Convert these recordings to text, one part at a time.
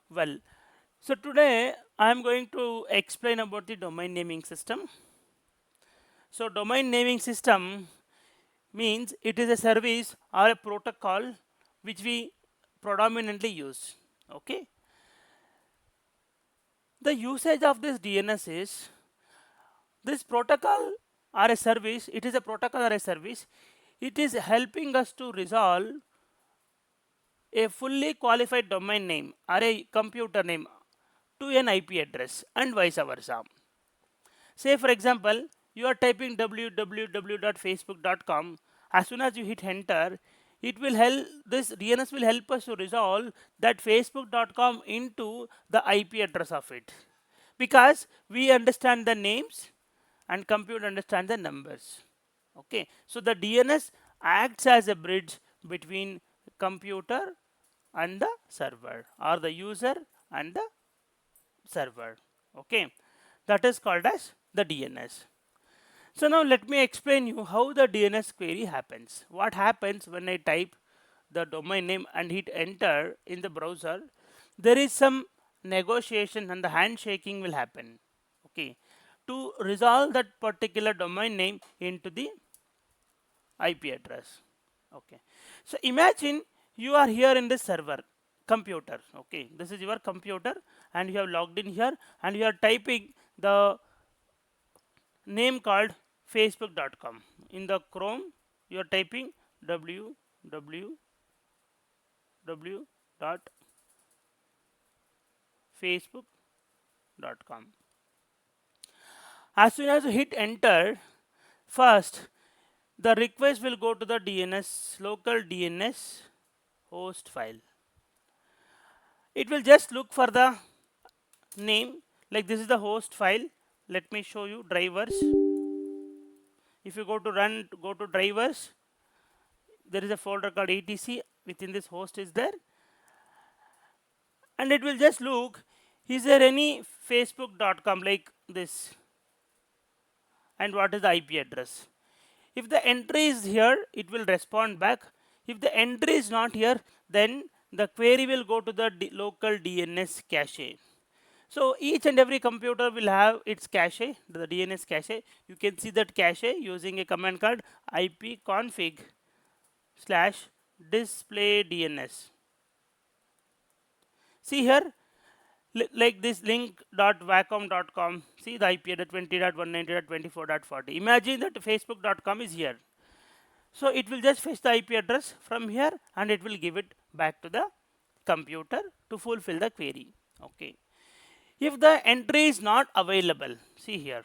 Well, so today I am going to explain about the domain naming system. So domain naming system means it is a service or a protocol which we predominantly use. Okay. The usage of this DNS is this protocol or a service, it is a protocol or a service, it is helping us to resolve a fully qualified domain name or a computer name to an IP address and vice versa. Say for example, you are typing www.facebook.com. As soon as you hit enter, it will help this DNS will help us to resolve that facebook.com into the IP address of it. Because we understand the names and computer understand the numbers. Okay, so the DNS acts as a bridge between computer and the server, or the user and the server. Okay, that is called as the DNS. So now let me explain you how the DNS query happens. What happens when I type the domain name and hit enter in the browser? There is some negotiation and the handshaking will happen. Okay, to resolve that particular domain name into the IP address. Okay, so imagine you are here in this server computer. Okay, this is your computer and you have logged in here and you are typing the name called facebook.com. In the Chrome you are typing www.facebook.com. As soon as you hit enter, first the request will go to the DNS local DNS host file. It will just look for the name, like this is the host file. Let me show you drivers. If you go to go to drivers, there is a folder called etc. Within this host is there, and it will just look, is there any facebook.com like this, and what is the IP address. If the entry is here, it will respond back. If the entry is not here, then the query will go to the local DNS cache. So each and every computer will have its cache, the DNS cache. You can see that cache using a command called ipconfig slash display DNS. See here, like this link.wacom.com. See the IP at 20.190.24.40. Imagine that facebook.com is here. So it will just fetch the IP address from here and it will give it back to the computer to fulfill the query. Okay. If the entry is not available, see here.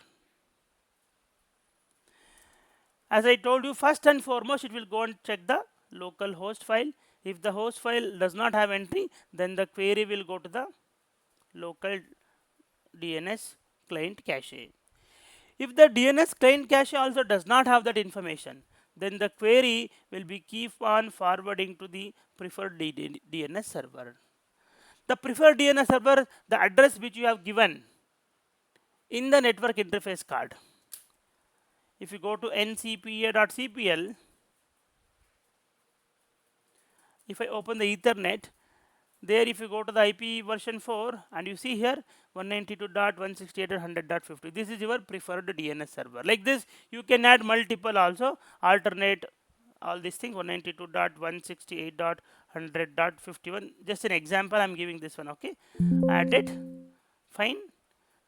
As I told you, first and foremost, it will go and check the local host file. If the host file does not have entry, then the query will go to the local DNS client cache. If the DNS client cache also does not have that information, then the query will be keep on forwarding to the preferred DNS server. The preferred DNS server, the address which you have given in the network interface card. If you go to ncpa.cpl, if I open the Ethernet, there if you go to the IP version 4 and you see here 192.168.100.50, this is your preferred DNS server. Like this, you can add multiple also, alternate all these things, 192.168.100.51. Just an example, I'm giving this one. Okay, add it. Fine.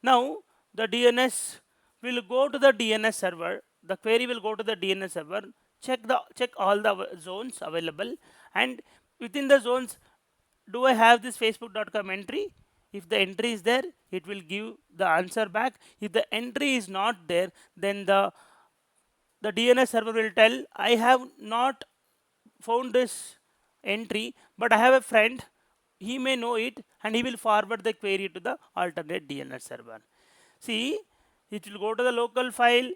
Now the DNS will go to the DNS server. The query will go to the DNS server. Check all the zones available, and within the zones, do I have this facebook.com entry? If the entry is there, it will give the answer back. If the entry is not there, then the DNS server will tell, I have not found this entry, but I have a friend, he may know it, and he will forward the query to the alternate DNS server. See, it will go to the local file,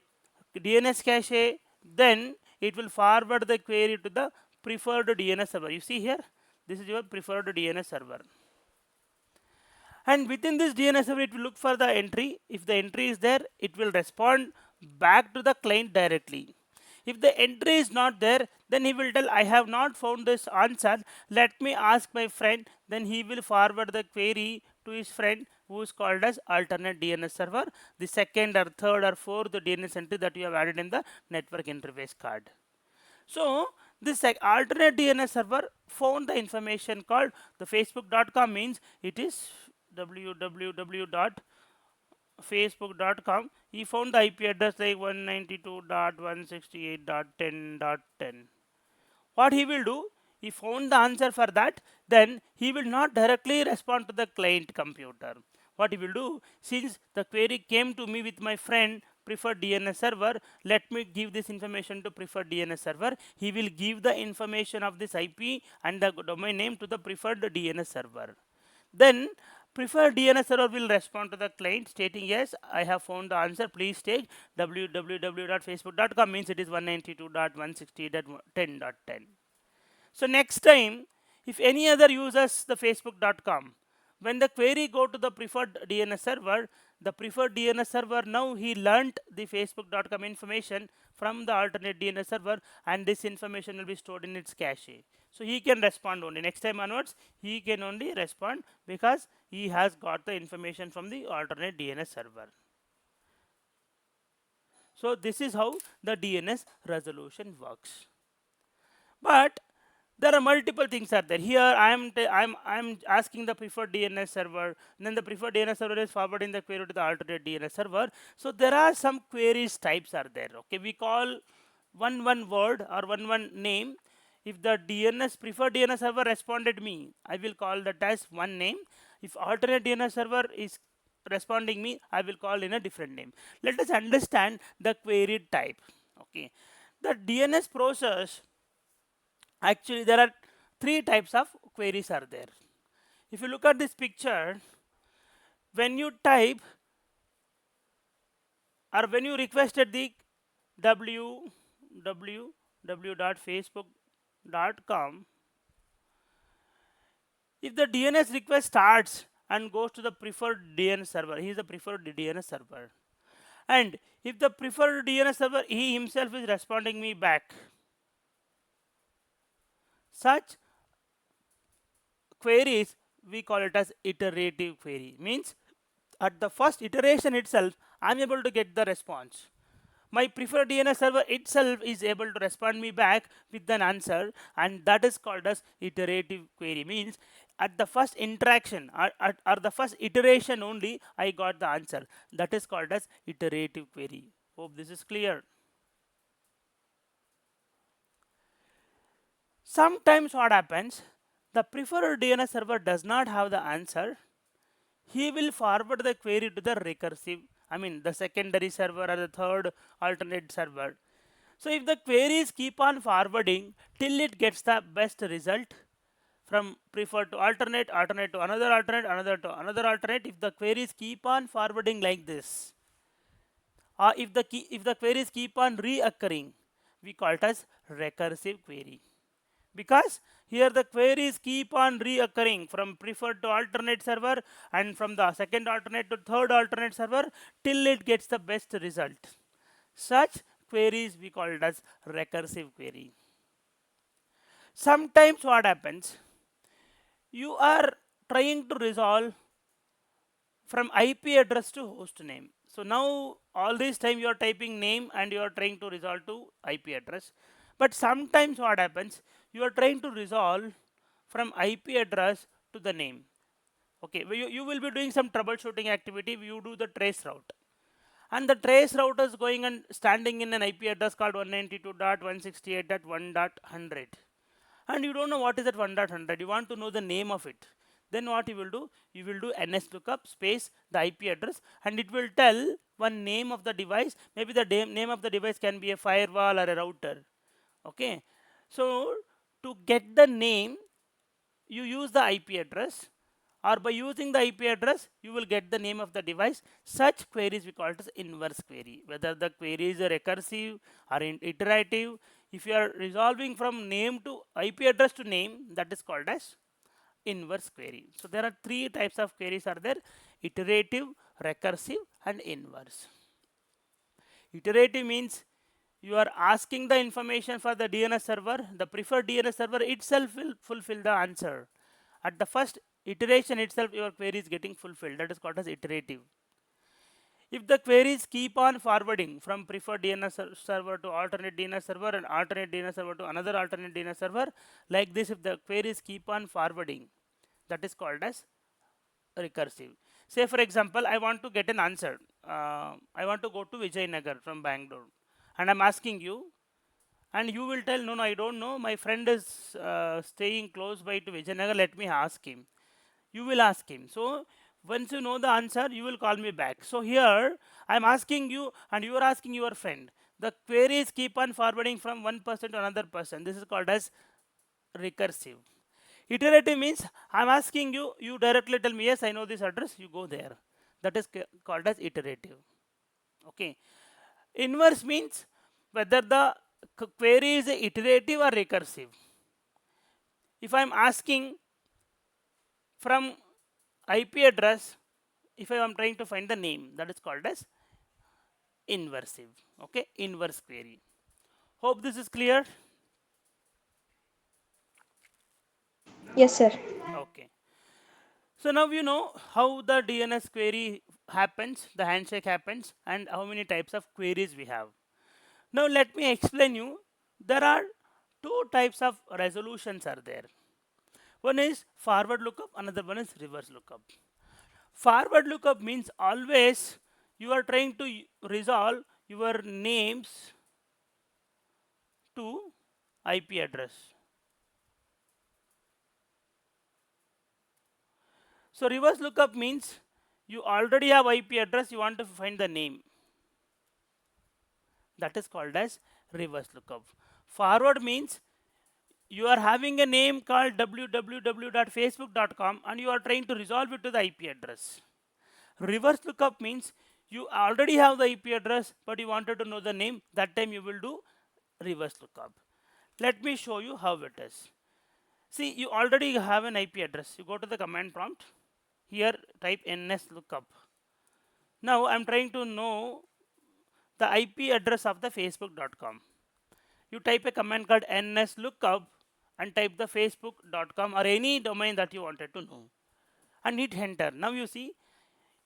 DNS cache, then it will forward the query to the preferred DNS server. You see here, this is your preferred DNS server. And within this DNS server, it will look for the entry. If the entry is there, it will respond back to the client directly. If the entry is not there, then he will tell I have not found this answer. Let me ask my friend. Then he will forward the query to his friend who is called as alternate DNS server, the second or third or fourth DNS entry that you have added in the network interface card. So this alternate DNS server found the information called the facebook.com, means it is www.facebook.com. He found the IP address like 192.168.10.10. What he will do, he found the answer for that, then he will not directly respond to the client computer. What he will do, since the query came to me with my friend preferred DNS server, let me give this information to preferred DNS server. He will give the information of this IP and the domain name to the preferred DNS server. Then preferred DNS server will respond to the client stating, yes, I have found the answer, please take www.facebook.com, means it is 192.168.10.10. So next time, if any other uses the facebook.com, when the query go to the preferred DNS server, the preferred DNS server, now he learnt the facebook.com information from the alternate DNS server, and this information will be stored in its cache. So he can respond only. Next time onwards, he can only respond because he has got the information from the alternate DNS server. So this is how the DNS resolution works. But there are multiple things are there. Here I'm asking the preferred DNS server, then the preferred DNS server is forwarding the query to the alternate DNS server. So there are some queries types are there. Okay, we call one word or one name. If the preferred DNS server responded me, I will call that as one name. If alternate DNS server is responding me, I will call in a different name. Let us understand the query type. Okay, the DNS process, actually there are three types of queries are there. If you look at this picture, when you type or when you requested the www.facebook.com, if the DNS request starts and goes to the preferred DNS server, he is the preferred DNS server, and if the preferred DNS server, he himself is responding me back, such queries we call it as iterative query. Means at the first iteration itself, I am able to get the response. My preferred DNS server itself is able to respond me back with an answer, and that is called as iterative query. Means at the first interaction or the first iteration only, I got the answer. That is called as iterative query. Hope this is clear. Sometimes what happens, the preferred DNS server does not have the answer. He will forward the query to the recursive, the secondary server or the third alternate server. So if the queries keep on forwarding till it gets the best result, from preferred to alternate, alternate to another alternate, another to another alternate, if the queries keep on forwarding like this, or if the queries keep on reoccurring, we call it as recursive query. Because here the queries keep on reoccurring from preferred to alternate server and from the second alternate to third alternate server till it gets the best result. Such queries we call it as recursive query. Sometimes what happens, you are trying to resolve from IP address to host name. So now all this time you are typing name and you are trying to resolve to IP address. But sometimes what happens, you are trying to resolve from IP address to the name. Okay, you will be doing some troubleshooting activity. You do the trace route, and the trace route is going and standing in an IP address called 192.168.1.100, and you don't know what is that 1.100. You want to know the name of it. Then what you will do? You will do ns lookup space the IP address, and it will tell one name of the device. Maybe the name of the device can be a firewall or a router. Okay, so to get the name, you use the IP address, or by using the IP address, you will get the name of the device. Such queries we call it as inverse query. Whether the query is a recursive or iterative, if you are resolving from name to IP address to name, that is called as inverse query. So there are three types of queries are there: iterative, recursive, and inverse. Iterative means you are asking the information for the DNS server, the preferred DNS server itself will fulfill the answer. At the first iteration itself, your query is getting fulfilled. That is called as iterative. If the queries keep on forwarding from preferred DNS server to alternate DNS server and alternate DNS server to another alternate DNS server, like this, if the queries keep on forwarding, that is called as recursive. Say for example, I want to get an answer. I want to go to Vijayanagar from Bangalore, and I'm asking you, and you will tell, no, no, I don't know. My friend is staying close by to Vijayanagar. Let me ask him. You will ask him. So once you know the answer, you will call me back. So here I'm asking you, and you are asking your friend. The queries keep on forwarding from one person to another person. This is called as recursive. Iterative means I'm asking you, you directly tell me, yes, I know this address, you go there. That is called as iterative. Okay. Inverse means whether the query is iterative or recursive. If I'm asking from IP address, if I am trying to find the name, that is called as inversive. Okay, inverse query. Hope this is clear. Yes, sir. Okay. So now you know how the DNS query happens, the handshake happens, and how many types of queries we have. Now let me explain you. There are two types of resolutions are there. One is forward lookup, another one is reverse lookup. Forward lookup means always you are trying to resolve your names to IP address. So reverse lookup means you already have IP address, you want to find the name. That is called as reverse lookup. Forward means you are having a name called www.facebook.com and you are trying to resolve it to the IP address. Reverse lookup means you already have the IP address but you wanted to know the name. That time you will do reverse lookup. Let me show you how it is. See, you already have an IP address. You go to the command prompt. Here type ns lookup. Now I'm trying to know the IP address of the facebook.com. You type a command called ns lookup and type the facebook.com or any domain that you wanted to know and hit enter. Now you see,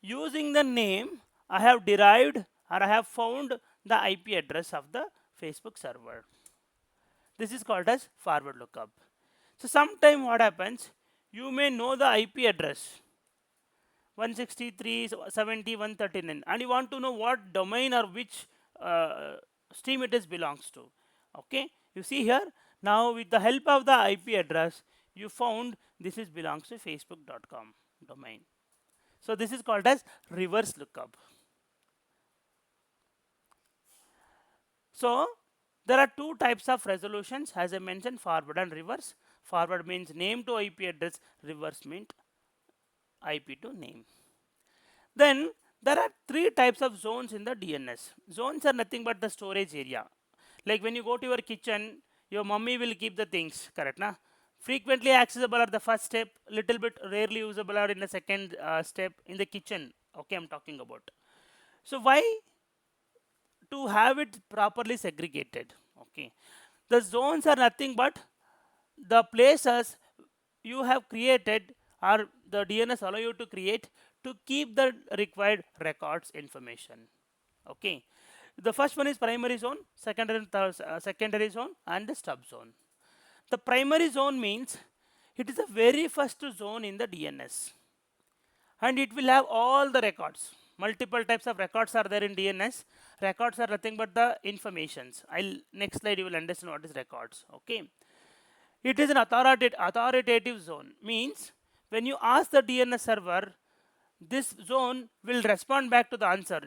using the name, I have derived or I have found the IP address of the Facebook server. This is called as forward lookup. So sometime what happens, you may know the IP address 163.70.139 and you want to know what domain or which stream it is belongs to. Okay, you see here, now with the help of the IP address you found this is belongs to facebook.com domain. So this is called as reverse lookup. So there are two types of resolutions as I mentioned, forward and reverse. Forward means name to IP address, reverse means IP to name. Then there are three types of zones in the DNS. Zones are nothing but the storage area. Like when you go to your kitchen, your mummy will keep the things, correct? Na? Frequently accessible are the first step, little bit rarely usable are in the second step in the kitchen. Okay, I'm talking about. So why to have it properly segregated? Okay, the zones are nothing but the places you have created or the DNS allow you to create to keep the required records information. Okay, the first one is primary zone, secondary zone and the stub zone. The primary zone means it is the very first zone in the DNS and it will have all the records. Multiple types of records are there in DNS. Records are nothing but the informations. I'll next slide you will understand what is records. Okay, it is an authoritative zone, means when you ask the DNS server, this zone will respond back to the answer.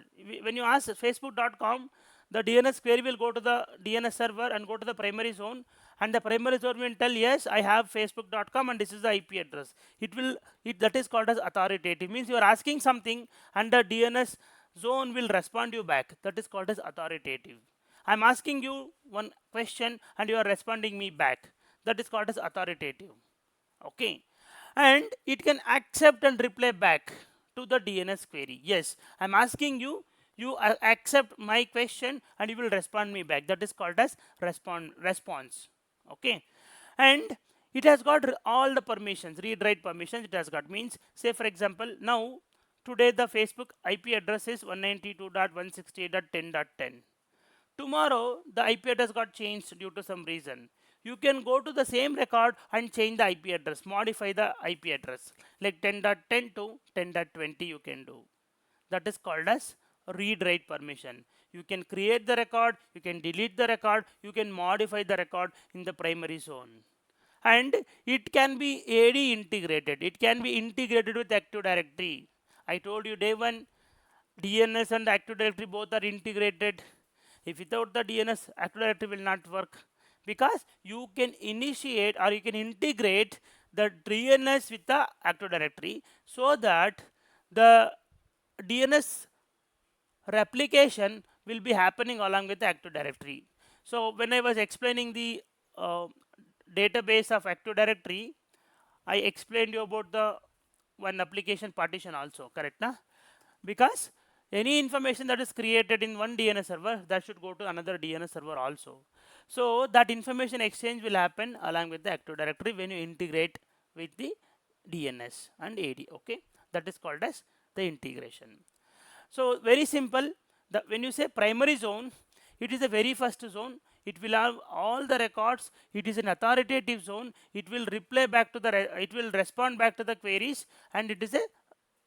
When you ask facebook.com, the DNS query will go to the DNS server and go to the primary zone, and the primary zone will tell, yes, I have facebook.com and this is the IP address. That is called as authoritative, means you are asking something and the DNS zone will respond you back. That is called as authoritative. I'm asking you one question and you are responding me back. That is called as authoritative. Okay, and it can accept and reply back to the DNS query. Yes, I'm asking you, You accept my question and you will respond me back. That is called as response. Okay, and it has got all the permissions, read write permissions it has got. Means, say for example, now today the Facebook IP address is 192.168.10.10. Tomorrow the IP address got changed due to some reason. You can go to the same record and change the IP address, modify the IP address, like 10.10 to 10.20 you can do. That is called as read write permission. You can create the record, you can delete the record, you can modify the record in the primary zone. And it can be AD integrated. It can be integrated with Active Directory. I told you day one, DNS and Active Directory both are integrated. If without the DNS, Active Directory will not work, because you can initiate or you can integrate the DNS with the Active Directory, so that the DNS replication will be happening along with the Active Directory. So when I was explaining the database of Active Directory, I explained you about the one application partition also, correct na? Because any information that is created in one DNS server, that should go to another DNS server also. So that information exchange will happen along with the Active Directory when you integrate with the DNS and AD. Okay, that is called as the integration. So very simple. When you say primary zone, it is the very first zone. It will have all the records. It is an authoritative zone. It will reply back to the. It will respond back to the queries, and it is a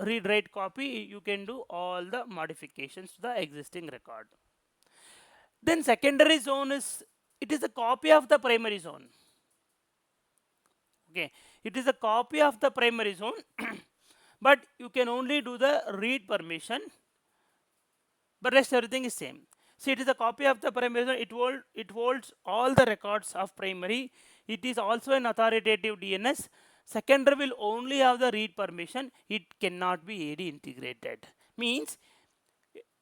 read write copy. You can do all the modifications to the existing record. Then secondary zone is, it is a copy of the primary zone. Okay, it is a copy of the primary zone, but you can only do the read permission, but rest everything is same. See, it is a copy of the primary zone. It holds all the records of primary. It is also an authoritative DNS. Secondary will only have the read permission. It cannot be AD integrated. Means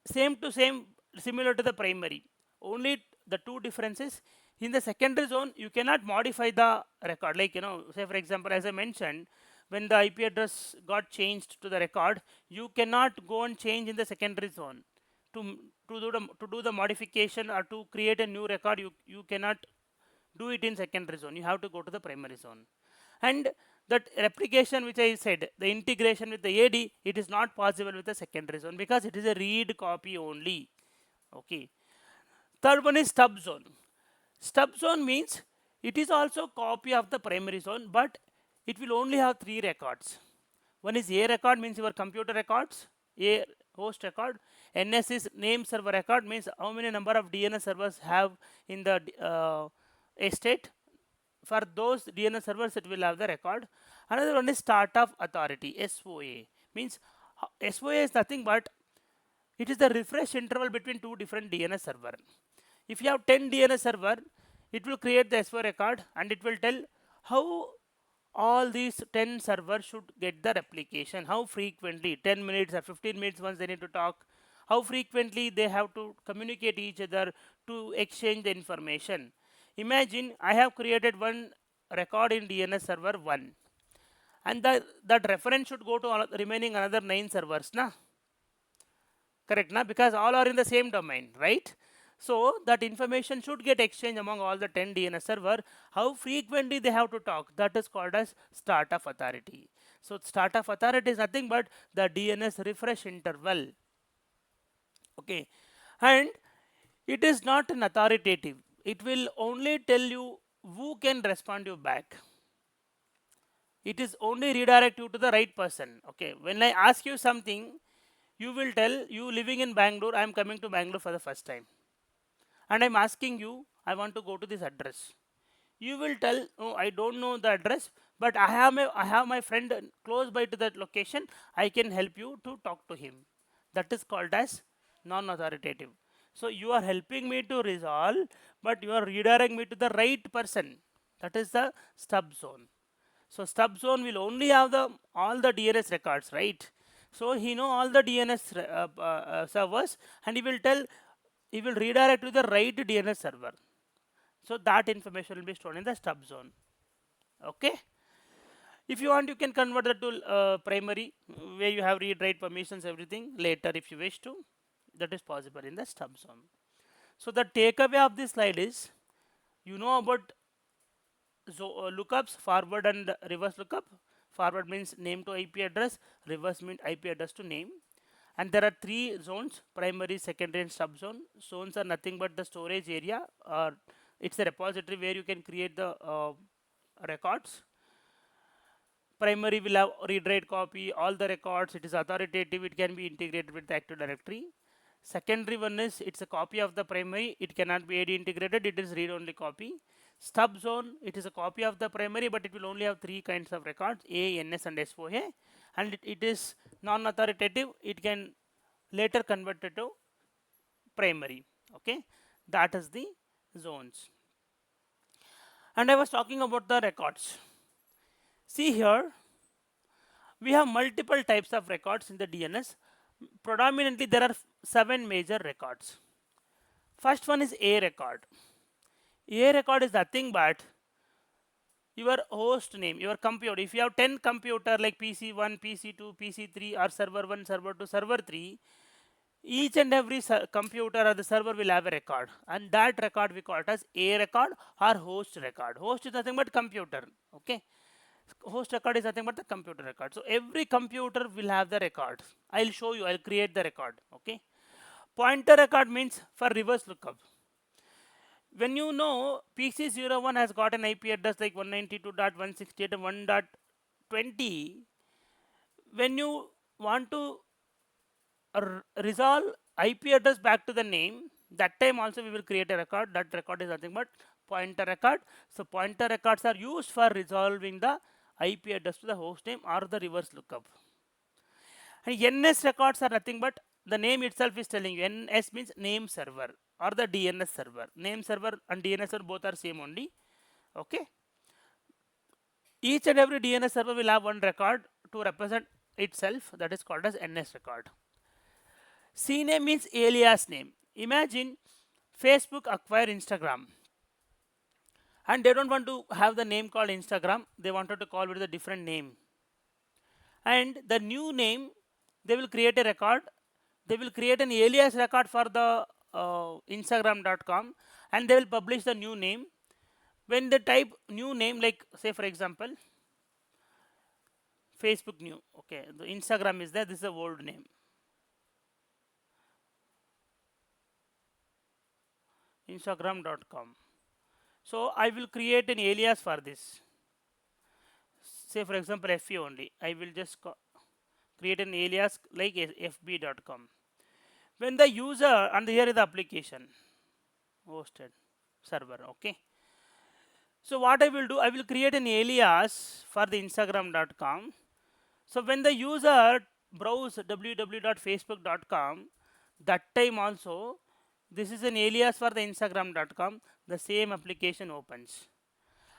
same to same, similar to the primary. Only the two differences, in the secondary zone you cannot modify the record. Like, say for example, as I mentioned, when the IP address got changed to the record, you cannot go and change in the secondary zone to do the modification or to create a new record. You cannot do it in secondary zone. You have to go to the primary zone. And that replication which I said, the integration with the AD, it is not possible with the secondary zone, because it is a read copy only. Okay. Third one is stub zone. Stub zone means it is also copy of the primary zone, but it will only have three records. One is A record, means your computer records, A host record. NS is name server record, means how many number of DNS servers have in the estate. For those DNS servers, it will have the record. Another one is start of authority, SOA. Means SOA is nothing but it is the refresh interval between two different DNS server. If you have 10 DNS server, it will create the SOA record and it will tell how all these 10 servers should get the replication, how frequently, 10 minutes or 15 minutes once they need to talk, how frequently they have to communicate each other to exchange the information. Imagine I have created one record in DNS server 1, and that reference should go to remaining another 9 servers, na? Correct, na? Because all are in the same domain, right? So that information should get exchanged among all the 10 DNS server. How frequently they have to talk, that is called as start of authority. So start of authority is nothing but the DNS refresh interval. Okay, and it is not an authoritative. It will only tell you who can respond you back. It is only redirect you to the right person. Okay, when I ask you something, you will tell, you living in Bangalore, I am coming to Bangalore for the first time, and I'm asking you, I want to go to this address. You will tell, oh, I don't know the address, but I have my friend close by to that location. I can help you to talk to him. That is called as non-authoritative. So you are helping me to resolve, but you are redirecting me to the right person. That is the stub zone. So stub zone will only have the all the DNS records, right? So he know all the DNS servers, and he will redirect to the right DNS server. So that information will be stored in the stub zone. Okay. If you want, you can convert that to primary, where you have read write permissions, everything later if you wish to. that is possible in the stub zone. So the takeaway of this slide is, you know about lookups, forward and reverse lookup. Forward means name to IP address, reverse means IP address to name. And there are three zones: primary, secondary, and sub zone. Zones are nothing but the storage area, or it's a repository where you can create the records. Primary will have read write copy, all the records, it is authoritative, it can be integrated with the Active Directory. Secondary one is, it's a copy of the primary, it cannot be AD integrated, it is read only copy. Stub zone, it is a copy of the primary, but it will only have three kinds of records: A, NS, and SOA. And it is non-authoritative, it can later convert it to primary. Okay, that is the zones. And I was talking about the records. See here, we have multiple types of records in the DNS. Predominantly, there are 7 major records. First one is A record. A record is nothing but your host name, your computer. If you have 10 computer like PC1, PC2, PC3, or server 1, server 2, server 3, each and every computer or the server will have a record, and that record we call it as A record or host record. Host is nothing but computer. Okay, host record is nothing but the computer record. So every computer will have the record. I'll show you, I'll create the record. Okay, pointer record means for reverse lookup. When you know PC01 has got an IP address like 192.168.1.20, when you want to resolve IP address back to the name, that time also we will create a record. That record is nothing but pointer record. So pointer records are used for resolving the IP address to the host name or the reverse lookup. And NS records are nothing but, the name itself is telling you, NS means name server or the DNS server. Name server and DNS server both are same only. Okay. Each and every DNS server will have one record to represent itself, that is called as NS record. CNAME means alias name. Imagine Facebook acquire Instagram, and they don't want to have the name called Instagram, they wanted to call with a different name. And the new name, they will create a record, they will create an alias record for the Instagram.com, and they will publish the new name. When they type new name, like say for example, Facebook new, okay, the Instagram is there, this is the old name. Instagram.com. So I will create an alias for this. Say for example FE only. I will just create an alias like fb.com. When the user, and here is the application hosted server. Okay. So what I will do, I will create an alias for the Instagram.com. So when the user browse www.facebook.com, that time also this is an alias for the Instagram.com, the same application opens.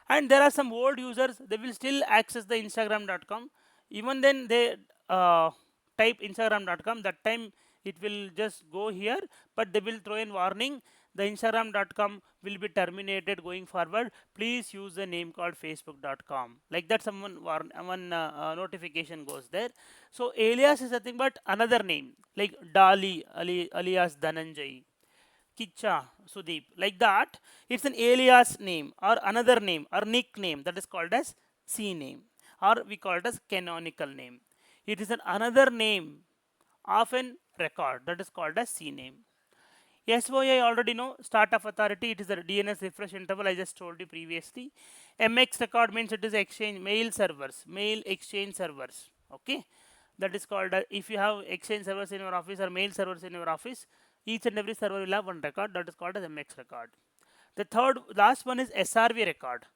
And there are some old users, they will still access the Instagram.com. Even then they type Instagram.com, that time it will just go here, but they will throw in warning, the Instagram.com will be terminated going forward, please use the name called facebook.com. Like that one notification goes there. So alias is nothing but another name, like Dali alias Dhananjay, Kicha Sudeep, like that. It's an alias name or another name or nickname, that is called as CNAME, or we call it as canonical name. It is another name of an record, that is called as CNAME. SOA already know, start of authority, it is the DNS refresh interval, I just told you previously. MX record means it is exchange mail servers, mail exchange servers. Okay, that is called if you have exchange servers in your office or mail servers in your office, each and every server will have one record, that is called as MX record. The last one is SRV record.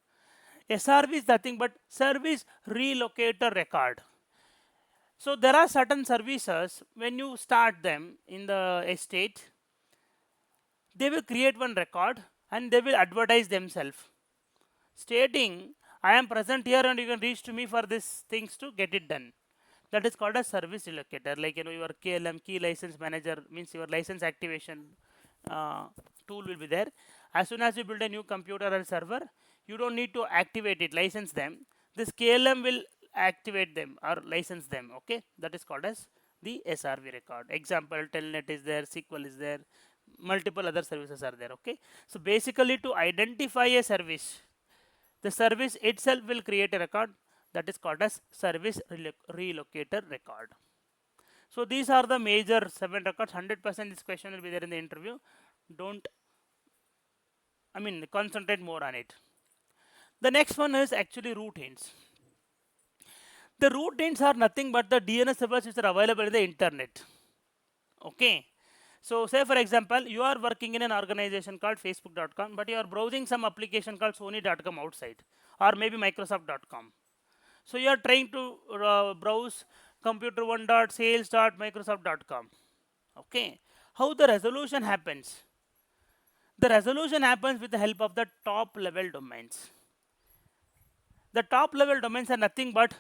SRV is nothing but service relocator record. So there are certain services, when you start them in the estate, they will create one record and they will advertise themselves, stating, I am present here and you can reach to me for these things to get it done. That is called a service relocator. Like your KLM, key license manager, means your license activation tool will be there. As soon as you build a new computer or server, you don't need to activate it, license them. This KLM will activate them or license them. Okay, that is called as the SRV record. Example, Telnet is there, SQL is there, multiple other services are there. Okay, so basically to identify a service, the service itself will create a record that is called as service relocator record. So these are the major 7 records. 100% this question will be there in the interview. Don't, concentrate more on it. The next one is actually root hints. The root hints are nothing but the DNS servers which are available in the internet. Okay. So say for example, you are working in an organization called facebook.com, but you are browsing some application called sony.com outside, or maybe microsoft.com. So you are trying to browse computer1.sales.microsoft.com. Okay. How the resolution happens? The resolution happens with the help of the top level domains. The top level domains are nothing but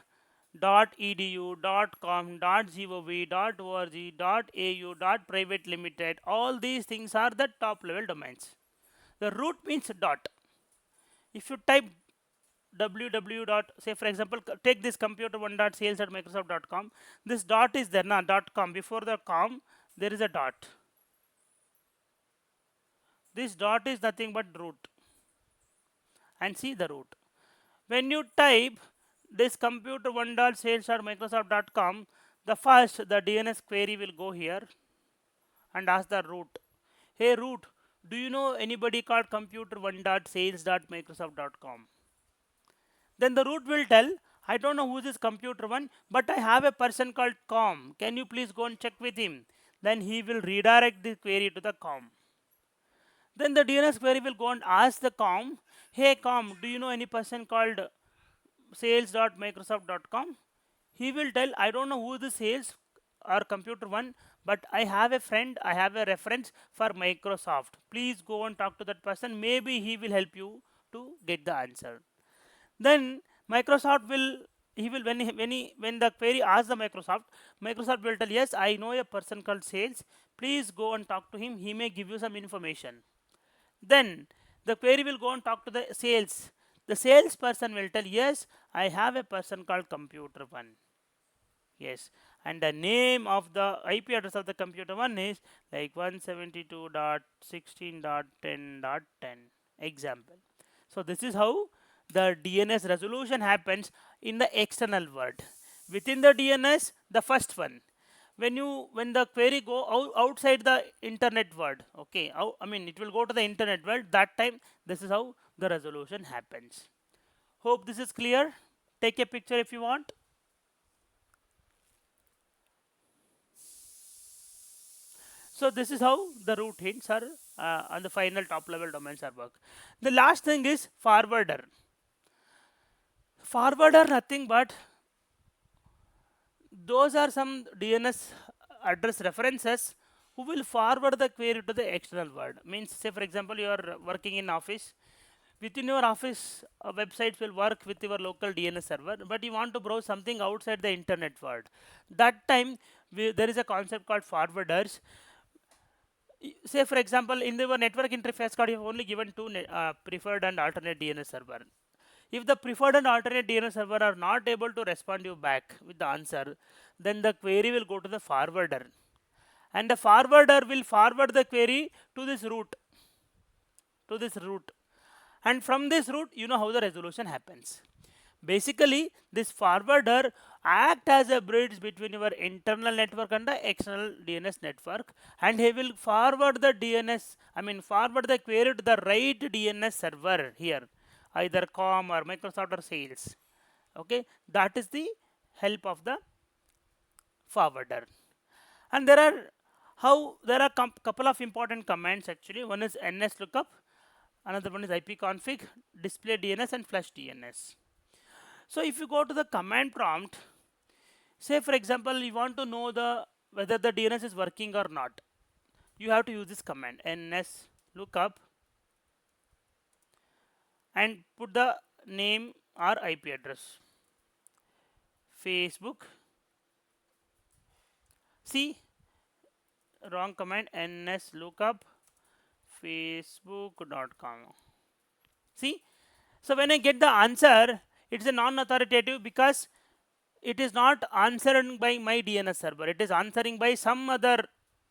.edu, .com, .gov, .org, .au, .private limited. All these things are the top level domains. The root means dot. If you type www dot, say for example, take this computer1.sales@microsoft.com. This dot is there, na .com. Before the com, there is a dot. This dot is nothing but root. And see the root. When you type this computer1.sales.microsoft.com, the DNS query will go here and ask the root. Hey root, do you know anybody called computer1.sales.microsoft.com? Then the root will tell, I don't know who is this computer one, but I have a person called com. Can you please go and check with him? Then he will redirect the query to the com. Then the DNS query will go and ask the com, hey com, do you know any person called sales.microsoft.com? He will tell, I don't know who the sales or computer one, but I have a friend, I have a reference for Microsoft. Please go and talk to that person. Maybe he will help you to get the answer. Then Microsoft will, he will, when the query asks the Microsoft will tell, yes, I know a person called sales. Please go and talk to him. He may give you some information. Then the query will go and talk to the sales. The salesperson will tell, yes, I have a person called computer one. Yes, and the name of the IP address of the computer one is like 172.16.10.10. Example. So this is how the DNS resolution happens in the external world. Within the DNS, the first one, when the query go outside the internet world, okay, it will go to the internet world. That time, this is how the resolution happens. Hope this is clear. Take a picture if you want. So this is how the root hints are and the final top level domains are work. The last thing is forwarder. Forwarder nothing but those are some DNS address references who will forward the query to the external world. Means, say for example, you are working in office. Within your office, websites will work with your local DNS server, but you want to browse something outside the internet world. That time, there is a concept called forwarders. Say for example, in your network interface card, you have only given two preferred and alternate DNS server. If the preferred and alternate DNS server are not able to respond you back with the answer, then the query will go to the forwarder, and the forwarder will forward the query to this root, and from this route, you know how the resolution happens. Basically, this forwarder act as a bridge between your internal network and the external DNS network, and he will forward the forward the query to the right DNS server here, either com or Microsoft or sales. Okay, that is the help of the forwarder. And there are couple of important commands actually. One is ns lookup, another one is ipconfig, display DNS, and flush DNS. So if you go to the command prompt, say for example, you want to know whether the DNS is working or not, you have to use this command ns lookup and put the name or IP address. Facebook. See, wrong command, ns lookup facebook.com. See, so when I get the answer, it's a non-authoritative because it is not answering by my DNS server. It is answering by some other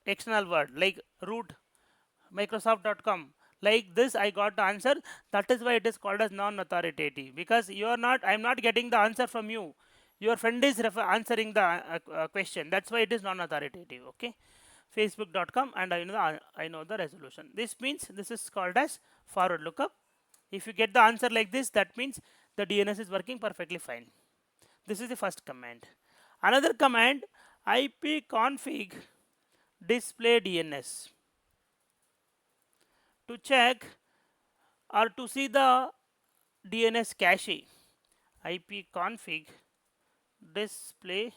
external word like root microsoft.com. Like this I got the answer. That is why it is called as non-authoritative, because you are not, I am not getting the answer from you. Your friend is answering the question. That's why it is non-authoritative. Okay, facebook.com, and I know the resolution. This means this is called as forward lookup. If you get the answer like this, that means the DNS is working perfectly fine. This is the first command. Another command, ipconfig display DNS, to check or to see the DNS cache. ipconfig display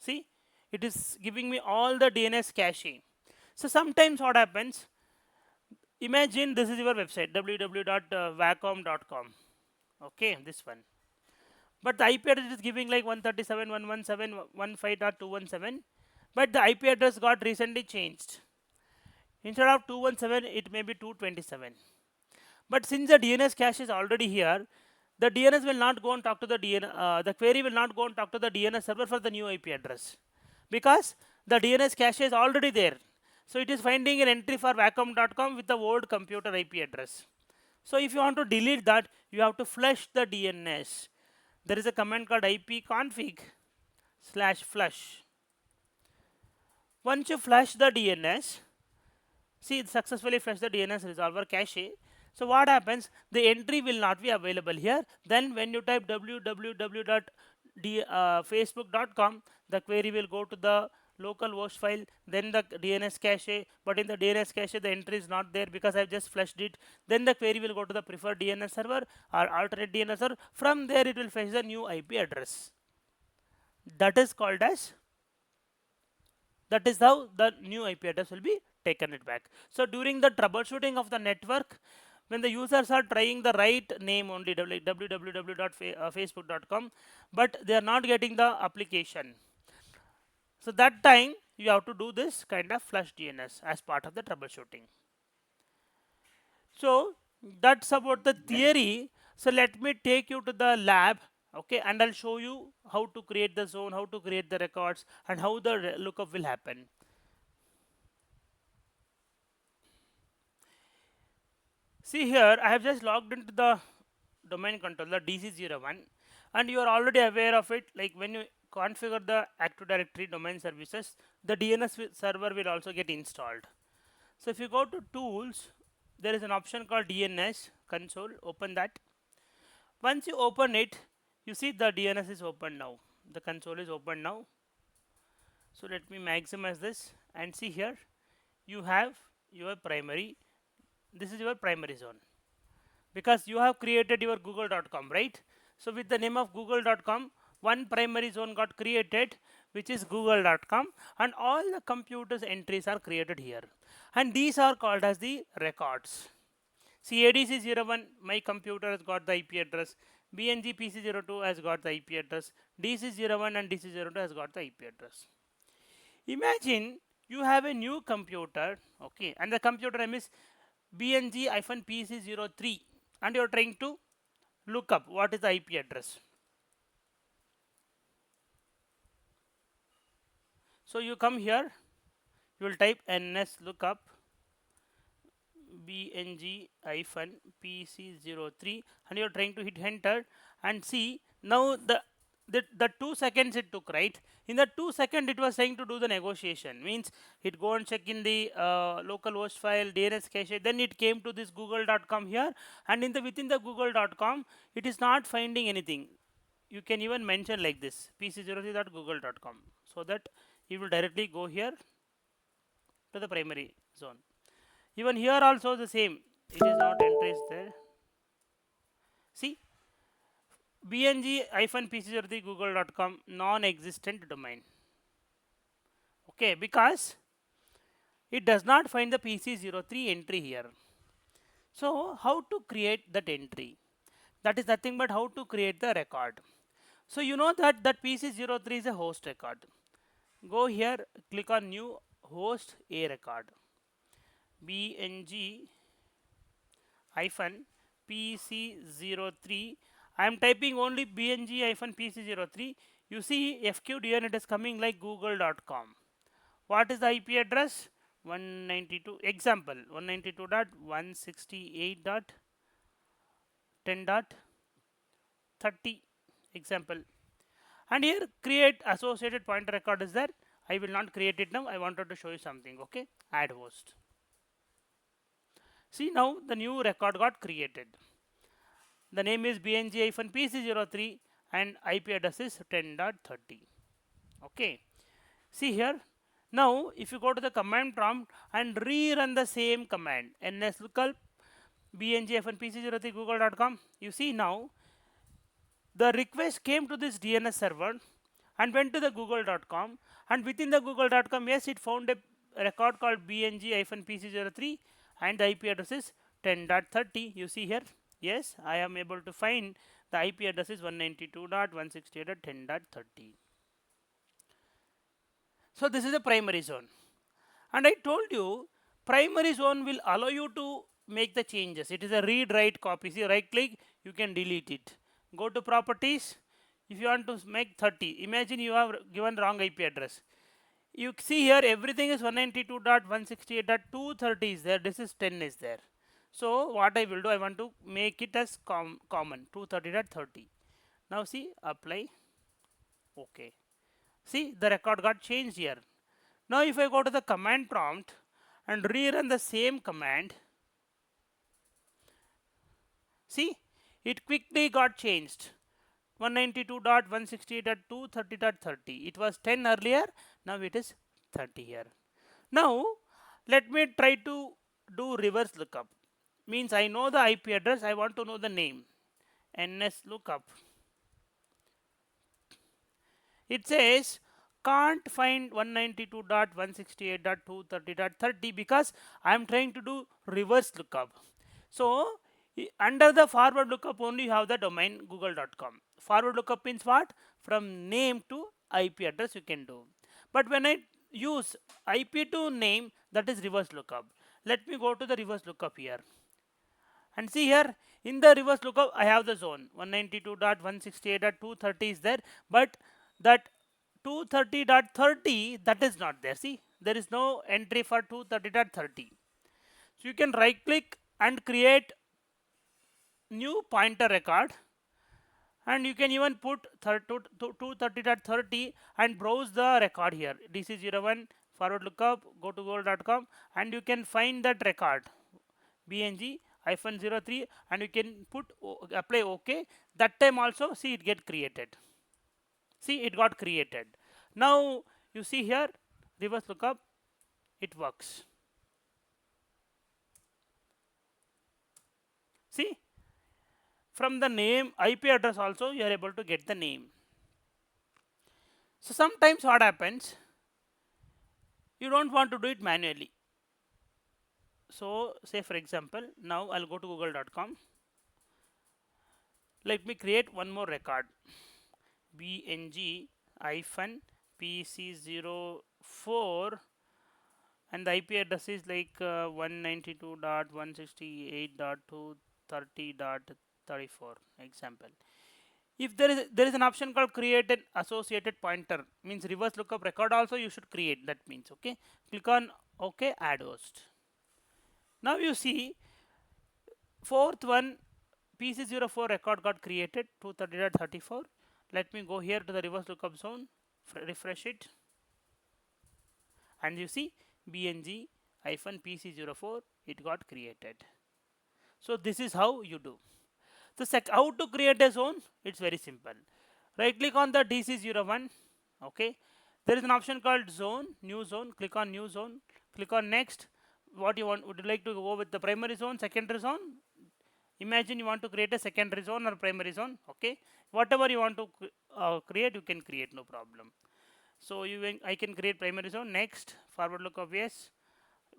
see, it is giving me all the DNS cache. So sometimes what happens, imagine this is your website www.wacom.com. Okay, this one, but the IP address is giving like 137.117.115.217, but the IP address got recently changed. Instead of 217, it may be 227. But since the DNS cache is already here, the DNS will not go and talk to the the query will not go and talk to the DNS server for the new IP address, because the DNS cache is already there. So it is finding an entry for wacom.com with the old computer IP address. So if you want to delete that, you have to flush the DNS. There is a command called ipconfig/flush. Once you flush the DNS, see, it successfully flushed the DNS resolver cache. So what happens? The entry will not be available here. Then when you type www.facebook.com, the query will go to the local host file, then the DNS cache. But in the DNS cache, the entry is not there because I've just flushed it. Then the query will go to the preferred DNS server or alternate DNS server. From there, it will fetch the new IP address. That is called as, that is how the new IP address will be taken it back. So during the troubleshooting of the network, when the users are trying the right name only, www.facebook.com, but they are not getting the application, so that time you have to do this kind of flush DNS as part of the troubleshooting. So that's about the theory. So let me take you to the lab, okay, and I'll show you how to create the zone, how to create the records, and how the lookup will happen. See here, I have just logged into the domain controller DC01, and you are already aware of it. Like when you configure the Active Directory domain services, the DNS server will also get installed. So if you go to tools, there is an option called DNS console. Open that. Once you open it, you see the DNS is open now. The console is open now. So let me maximize this and see here. You have your primary. This is your primary zone, because you have created your google.com, right? So with the name of google.com, one primary zone got created, which is google.com, and all the computers entries are created here, and these are called as the records. See, ADC01, my computer has got the IP address. BNG PC02 has got the IP address. DC01 and DC02 has got the IP address. Imagine you have a new computer, okay, and the computer name is BNG-PC03, and you're trying to look up what is the IP address. So you come here, you will type ns lookup BNG-PC03, and you're trying to hit enter, and see now the 2 seconds it took, right? In the 2 seconds it was saying to do the negotiation, means it go and check in the local host file, DNS cache, then it came to this google.com here, and in the within the google.com it is not finding anything. You can even mention like this pc03.google.com, so that you will directly go here to the primary zone. Even here also the same, it is not entries there. See, bng-pc03 google.com non-existent domain. Okay, because it does not find the PC03 entry here. So how to create that entry? That is nothing but how to create the record. So you know that PC03 is a host record. Go here, click on new host a record. BNG hyphen PC03. I am typing only BNG hyphen PC03. You see FQDN, and it is coming like google.com. What is the IP address? 192, example 192.168.10.30 example. And here create associated pointer record is there. I will not create it now. I wanted to show you something. Okay, add host. See, now the new record got created. The name is bng-pc03 and IP address is 10.30. Okay, see here. Now if you go to the command prompt and rerun the same command, ns lookup bng-pc03 google.com, you see now the request came to this DNS server and went to the google.com, and within the google.com, yes, it found a record called bng-pc03 and the IP address is 10.30. You see here, yes, I am able to find the IP address is 192.168.10.30. So this is a primary zone, and I told you primary zone will allow you to make the changes. It is a read write copy. See, right click, you can delete it. Go to properties. If you want to make 30, imagine you have given wrong IP address. You see here everything is 192.168.230 is there. This is 10 is there. So what I will do, I want to make it as common 230.30. Now see, apply. Okay. See, the record got changed here. Now if I go to the command prompt and rerun the same command, see, it quickly got changed. 192.168.230.30. It was 10 earlier, now it is 30 here. Now let me try to do reverse lookup. Means I know the IP address, I want to know the name. NS lookup. It says can't find 192.168.230.30 because I am trying to do reverse lookup. So under the forward lookup only you have the domain google.com. Forward lookup means what? From name to IP address you can do. But when I use IP to name, that is reverse lookup. Let me go to the reverse lookup here. And see here in the reverse lookup I have the zone 192.168.230 is there, but that 230.30 that is not there. See, there is no entry for 230.30. So you can right click and create new pointer record, and you can even put 230.30 and browse the record here. DC01 forward lookup, go to google.com and you can find that record bng-03 and you can put apply OK. That time also see it get created. See, it got created. Now you see here reverse lookup, it works. See, from the name IP address also you are able to get the name. So sometimes what happens, you don't want to do it manually. So say for example, now I'll go to google.com. Let me create one more record bng-pc04 and the IP address is like 192.168.230.34 example. If there is an option called create an associated pointer, means reverse lookup record also you should create, that means okay. Click on OK, add host. Now you see fourth one PC04 record got created 230.34. Let me go here to the reverse lookup zone, refresh it, and you see bng-pc04 it got created. So this is how you do. The how to create a zone, it's very simple. Right click on the DC01. Okay, there is an option called zone, new zone. Click on new zone, click on next. What you want, would you like to go with the primary zone, secondary zone? Imagine you want to create a secondary zone or primary zone. Okay, whatever you want to create, you can create, no problem. So I can create primary zone. Next, forward lookup, yes.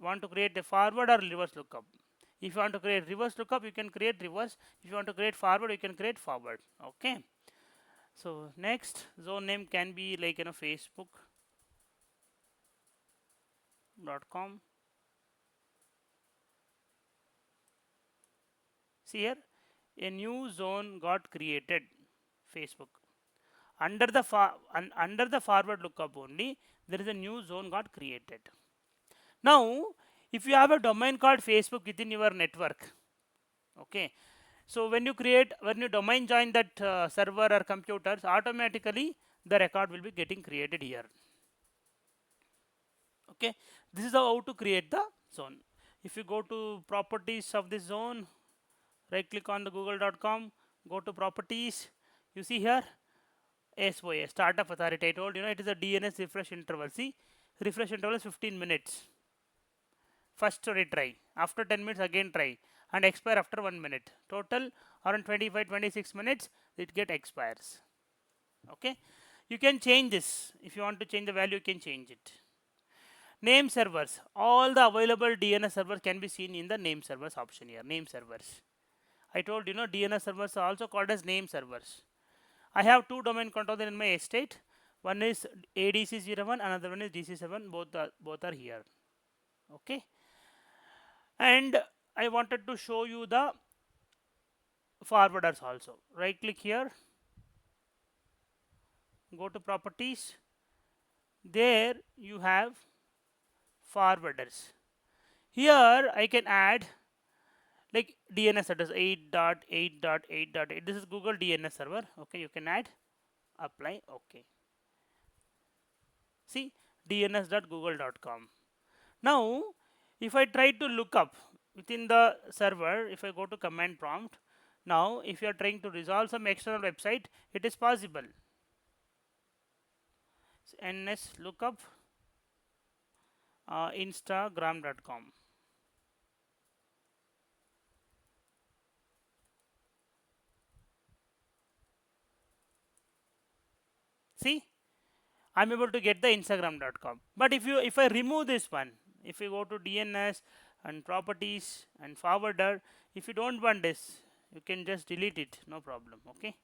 Want to create a forward or reverse lookup? If you want to create reverse lookup, you can create reverse. If you want to create forward, you can create forward. Okay. So next, zone name can be like facebook.com. See here, a new zone got created. Facebook. Under the forward lookup only, there is a new zone got created. Now, if you have a domain called Facebook within your network, okay, so when you domain join that server or computers, automatically the record will be getting created here. Okay, this is how to create the zone. If you go to properties of this zone, right click on the google.com, go to properties, you see here SOA, startup authority. I told it is a DNS refresh interval. See, refresh interval is 15 minutes. First retry, after 10 minutes again try, and expire after 1 minute. Total around 25-26 minutes it get expires. Okay, you can change this. If you want to change the value, you can change it. Name servers, all the available DNS servers can be seen in the name servers option here. Name servers, I told DNS servers are also called as name servers. I have two domain controllers in my estate. One is ADC01, another one is DC7. Both are here. Okay, and I wanted to show you the forwarders also. Right click here, go to properties. There you have forwarders. Here I can add like DNS address 8.8.8.8. This is Google DNS server. Okay, you can add, apply. Okay, see, dns.google.com. Now, if I try to look up within the server, if I go to command prompt, now if you are trying to resolve some external website, it is possible. ns lookup instagram.com. See, I'm able to get the instagram.com. But if I remove this one, if you go to DNS and properties and forwarder, if you don't want this, you can just delete it, no problem. Okay,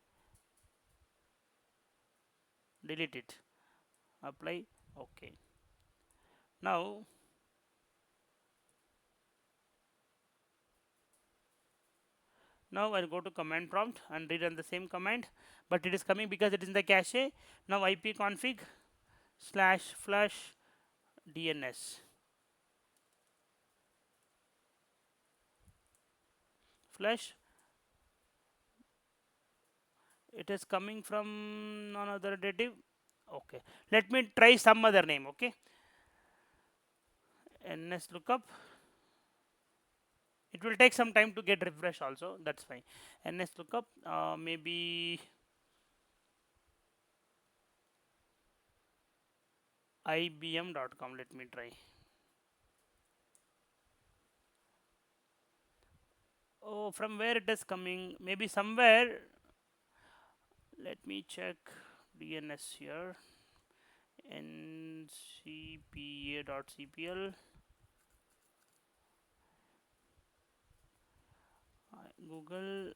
delete it, apply. Okay, now I'll go to command prompt and rerun the same command, but it is coming because it is in the cache. Now ipconfig /flush DNS flush. It is coming from none other relative. Okay, let me try some other name. Okay, ns lookup. It will take some time to get refresh also. That's fine. ns lookup, maybe ibm.com. Let me try. Oh, from where it is coming? Maybe somewhere. Let me check DNS here. ncpa.cpl. Google.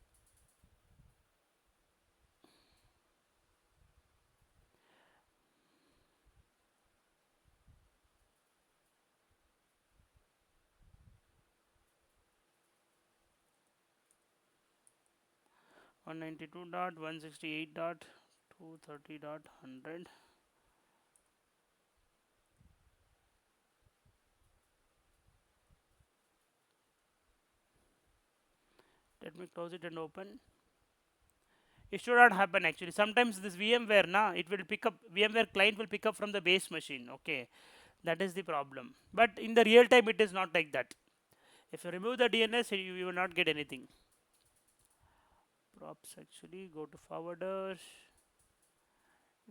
One 192.168.230.100. Let me close it and open. It should not happen actually. Sometimes this VMware it will pick up, VMware client will pick up from the base machine. Okay, that is the problem. But in the real time, it is not like that. If you remove the DNS, you will not get anything. Props actually, go to forwarders.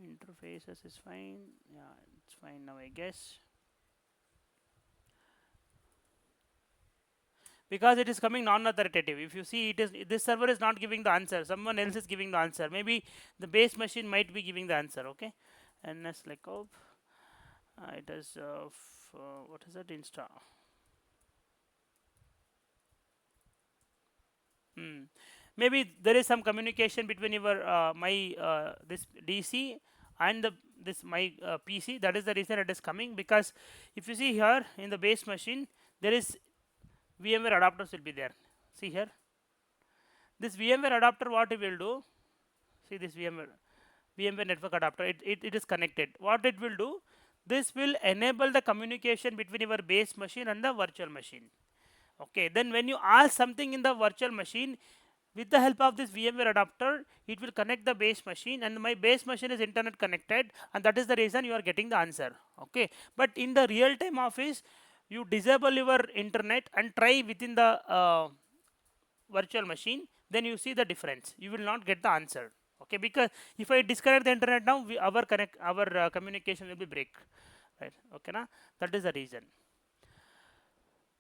Interfaces is fine. Yeah, it's fine now, I guess. Because it is coming non-authoritative. If you see, it is, this server is not giving the answer. Someone else is giving the answer. Maybe the base machine might be giving the answer. Okay, ns lookup. It is what is that, insta. Maybe there is some communication between your my this DC and this my PC. That is the reason it is coming. Because if you see here in the base machine, there is VMware adapters will be there. See here, This VMware adapter, what it will do, see this VMware network adapter, it is connected. What it will do, this will enable the communication between your base machine and the virtual machine. Okay, then when you ask something in the virtual machine, with the help of this VMware adapter, it will connect the base machine, and my base machine is internet connected, and that is the reason you are getting the answer. Okay, but in the real time office, you disable your internet and try within the virtual machine, then you see the difference. You will not get the answer. Okay, because if I disconnect the internet now, our communication will be break. Right? Okay, na? That is the reason.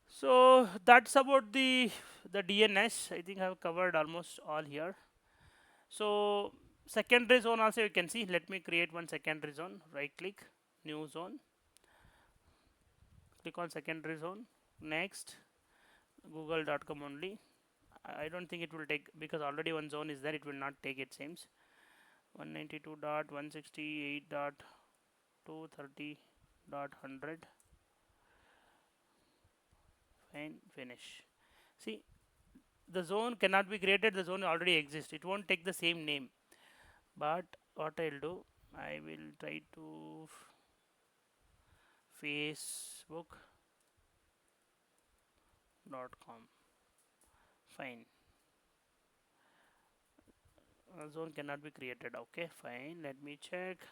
So that's about the DNS. I think I have covered almost all here. So secondary zone also you can see. Let me create one secondary zone. Right click, new zone. Click on secondary zone. Next, google.com only. I don't think it will take, because already one zone is there. It will not take, it seems. 192.168.230.100. Fine, finish. See, the zone cannot be created, the zone already exists. It won't take the same name. But what I'll do, I will try to facebook.com. Fine. Zone cannot be created. Okay, fine. Let me check.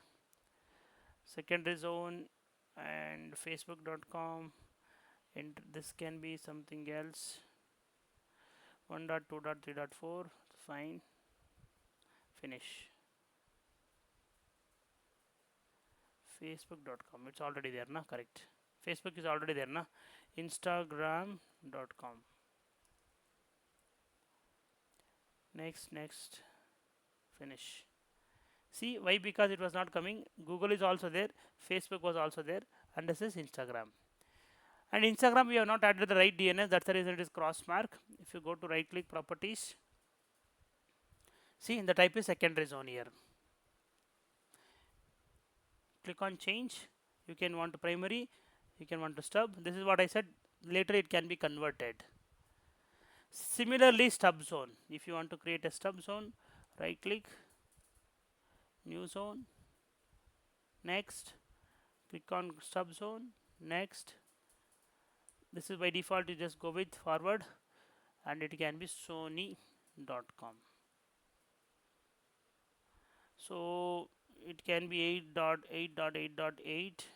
Secondary zone and facebook.com, and this can be something else. 1.2.3.4. Fine. Finish. Facebook.com. It's already there, na? Correct. Facebook is already there, na? Instagram.com. Next. Finish. See why? Because it was not coming. Google is also there, Facebook was also there, and this is Instagram. And Instagram we have not added the right DNS, that's the reason it is cross mark. If you go to right click properties, see the type is secondary zone here. Click on change. You can want to primary, you can want to stub. This is what I said, later it can be converted. Similarly, stub zone. If you want to create a stub zone, right click, new zone, next, click on stub zone, next. This is by default, you just go with forward, and it can be sony.com. So it can be 8.8.8.8.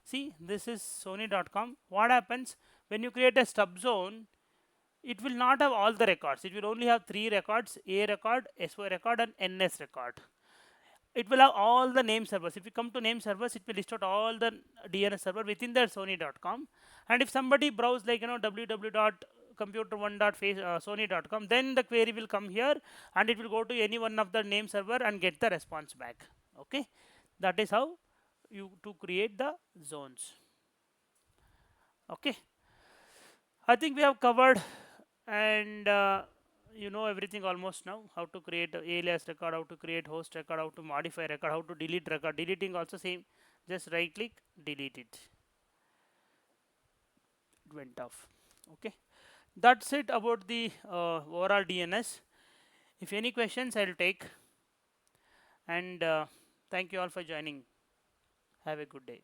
See, this is sony.com. What happens when you create a stub zone? It will not have all the records. It will only have 3 records: A record, SO record, and NS record. It will have all the name servers. If you come to name servers, it will list out all the DNS server within that sony.com. And if somebody browse like www.computer1.sony.com, then the query will come here, and it will go to any one of the name server and get the response back. Okay, that is how you to create the zones. Okay, I think we have covered, and you know everything almost now. How to create alias record, how to create host record, how to modify record, how to delete record. Deleting also same. Just right click, delete it. It went off. Okay, that's it about the overall DNS. If any questions, I'll take. And thank you all for joining. Have a good day.